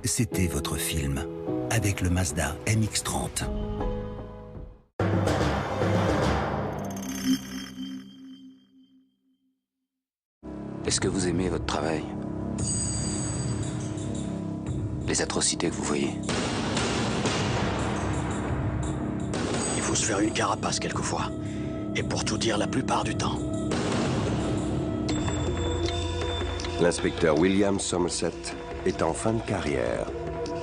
C'était votre film, avec le Mazda MX-30. Est-ce que vous aimez votre travail? Les atrocités que vous voyez? Il faut se faire une carapace quelquefois. Et pour tout dire, la plupart du temps. L'inspecteur William Somerset est en fin de carrière.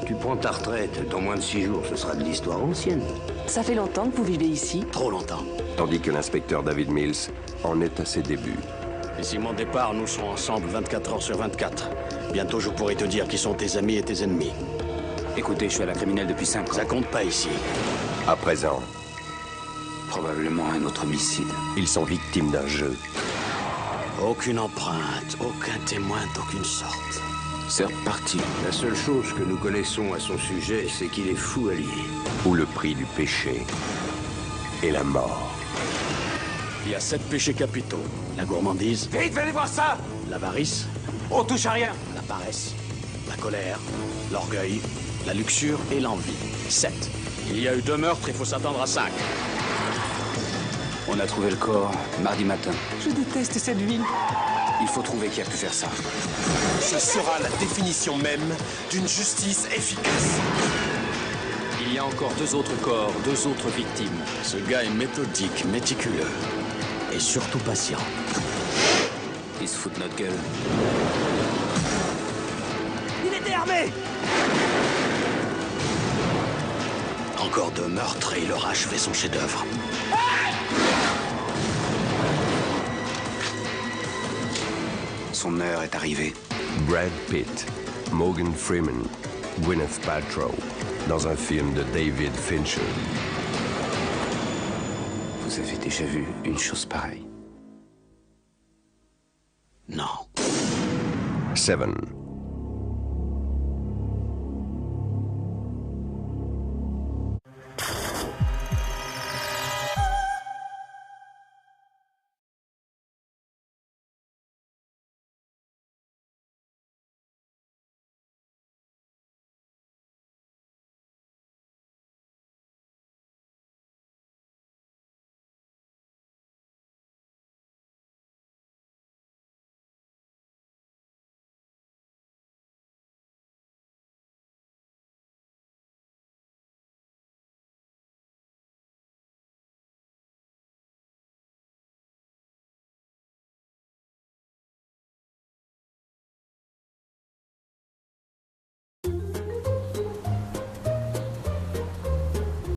Tu prends ta retraite, dans moins de 6 jours, ce sera de l'histoire ancienne. Ça fait longtemps que vous vivez ici? Trop longtemps. Tandis que l'inspecteur David Mills en est à ses débuts. D'ici mon départ, nous serons ensemble 24 heures sur 24. Bientôt, je pourrai te dire qui sont tes amis et tes ennemis. Écoutez, je suis à la criminelle depuis 5 ans. Ça compte pas ici. À présent, Probablement un autre homicide. ils sont victimes d'un jeu. Aucune empreinte, aucun témoin d'aucune sorte. C'est reparti. La seule chose que nous connaissons à son sujet, c'est qu'il est fou allié. Où le prix du péché est la mort. Il y a 7 péchés capitaux. La gourmandise, Vite, venez voir ça! l'avarice, On touche à rien! la paresse, la colère, l'orgueil, la luxure et l'envie. 7. Il y a eu 2 meurtres, il faut s'attendre à 5. On a trouvé le corps mardi matin. Je déteste cette ville. Il faut trouver qui a pu faire ça. Ce sera la définition même d'une justice efficace. Il y a encore 2 autres corps, 2 autres victimes. Ce gars est méthodique, méticuleux et surtout patient. Ils se foutent de notre gueule. Il était armé! Encore 2 meurtres et il aura achevé son chef-d'œuvre. Son heure est arrivée. Brad Pitt, Morgan Freeman, Gwyneth Paltrow, dans un film de David Fincher. Vous avez déjà vu une chose pareille? Non. 7.